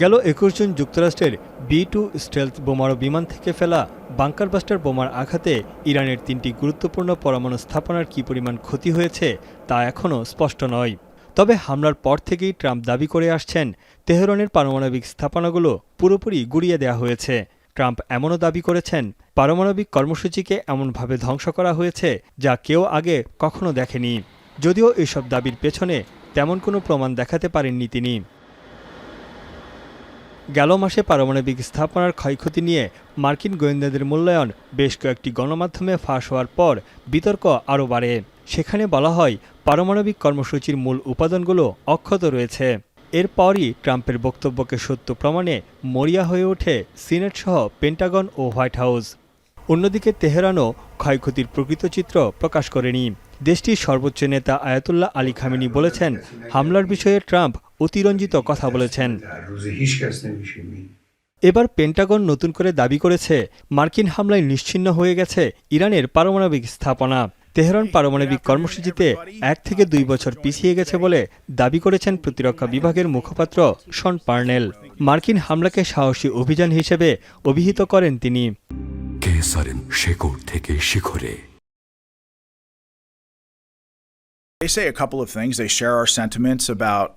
গেল ২১ জুন যুক্তরাষ্ট্রের B-2 stealth বোমারু বিমান থেকে ফেলা বাংকার বাস্টার বোমার আঘাতে ইরানের ৩টি গুরুত্বপূর্ণ পরমাণু স্থাপনার কী পরিমাণ ক্ষতি হয়েছে তা এখনও স্পষ্ট নয়। তবে হামলার পর থেকেই ট্রাম্প দাবি করে আসছেন, তেহরানের পারমাণবিক স্থাপনাগুলো পুরোপুরি গুঁড়িয়ে দেওয়া হয়েছে। ট্রাম্প এমনও দাবি করেছেন, পারমাণবিক কর্মসূচিকে এমনভাবে ধ্বংস করা হয়েছে যা কেউ আগে কখনো দেখেনি। যদিও এসব দাবির পেছনে তেমন কোনো প্রমাণ দেখাতে পারেননি তিনি। গেল মাসে পারমাণবিক স্থাপনার ক্ষয়ক্ষতি নিয়ে মার্কিন গোয়েন্দাদের মূল্যায়ন বেশ কয়েকটি গণমাধ্যমে ফাঁস হওয়ার পর বিতর্ক আরও বাড়ে। সেখানে বলা হয়, পারমাণবিক কর্মসূচির মূল উপাদানগুলো অক্ষত রয়েছে। এরপরই ট্রাম্পের বক্তব্যকে সত্য প্রমাণে মরিয়া হয়ে ওঠে সিনেট সহ পেন্টাগন ও হোয়াইট হাউস। অন্যদিকে তেহরানও ক্ষয়ক্ষতির প্রকৃত চিত্র প্রকাশ করেনি। দেশটির সর্বোচ্চ নেতা আয়াতুল্লাহ আলী খামেনি বলেছেন, হামলার বিষয়ে ট্রাম্প অতিরঞ্জিত কথা বলেছেন। এবার পেন্টাগন নতুন করে দাবি করেছে, মার্কিন হামলায় নিশ্চিহ্ন হয়ে গেছে ইরানের পারমাণবিক স্থাপনা। তেহরান পারমাণবিক কর্মসূচিতে ১ থেকে ২ বছর পিছিয়ে গেছে বলে দাবি করেছেন প্রতিরক্ষা বিভাগের মুখপাত্র শন পার্নেল। মার্কিন হামলাকে সাহসী অভিযান হিসেবে অভিহিত করেন তিনি। They say a couple of things. They share our sentiments about,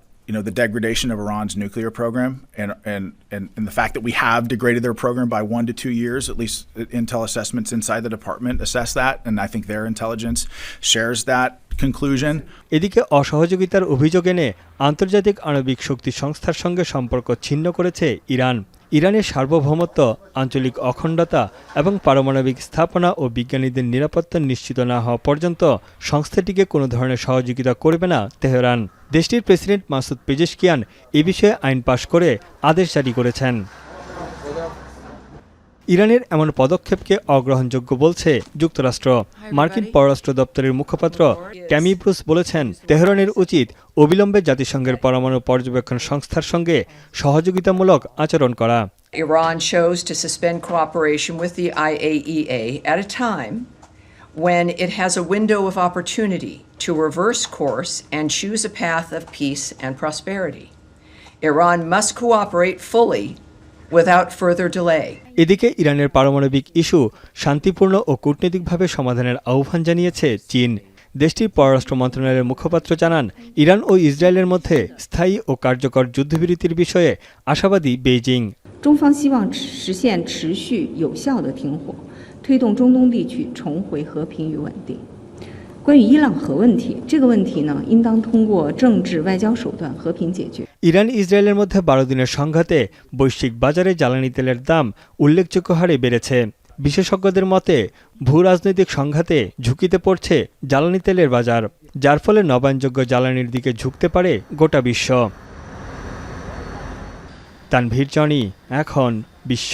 the degradation of Iran's nuclear program and the fact that we have degraded their program by 1 to 2 years. At least intel assessments inside the department assess that, and I think their intelligence shares that conclusion. এদিকে অসহযোগিতার অভিযোগ এনে আন্তর্জাতিক আণবিক শক্তি সংস্থার সঙ্গে সম্পর্ক ছিন্ন করেছে ইরান। ইরানের সার্বভৌমত্ব, আঞ্চলিক অখণ্ডতা এবং পারমাণবিক স্থাপনা ও বিজ্ঞানীদের নিরাপত্তা নিশ্চিত না হওয়া পর্যন্ত সংস্থাটিকে কোনো ধরনের সহযোগিতা করবে না তেহরান। দেশটির প্রেসিডেন্ট মাসুদ পেজেশকিয়ান এ বিষয়ে আইন পাশ করে আদেশ জারি করেছেন। ইরানের এমন পদক্ষেপকে অগ্রহণযোগ্য বলছে যুক্তরাষ্ট্র। মার্কিন পররাষ্ট্র দপ্তরের মুখপাত্র ট্যামি ব্রুস বলেছেন, তেহরানের উচিত অবিলম্বে জাতিসংঘের পরমাণু পর্যবেক্ষণ সংস্থার সঙ্গে সহযোগিতামূলক আচরণ করা। Iran chose to suspend cooperation with the IAEA at a time when it has a window of opportunity to reverse course and choose a path of peace and prosperity. Iran must cooperate fully without further delay. এদিকে ইরানের পারমাণবিক issue শান্তিপূর্ণ ও কূটনৈতিকভাবে সমাধানের আহ্বান জানিয়েছে চীন। দেশটির পররাষ্ট্র মন্ত্রণালয়ের মুখপাত্র জানান, ইরান ও ইসরায়েলের মধ্যে স্থায়ী ও কার্যকর যুদ্ধবিরতির বিষয়ে আশাবাদী বেইজিং। 中方希望实现持续有效的停火，推动中东地区重回和平与稳定。关于伊朗核问题，这个问题呢，应当通过政治外交手段和平解决。ইরান ইসরায়েলের মধ্যে 12 দিনের সংঘাতে বৈশ্বিক বাজারে জ্বালানি তেলের দাম উল্লেখযোগ্য হারে বেড়েছে। বিশেষজ্ঞদের মতে, ভূ রাজনৈতিক সংঘাতে ঝুঁকিতে পড়ছে জ্বালানি তেলের বাজার, যার ফলে নবায়নযোগ্য জ্বালানির দিকে ঝুঁকতে পারে গোটা বিশ্ব। তানভীর জনি, এখন বিশ্ব।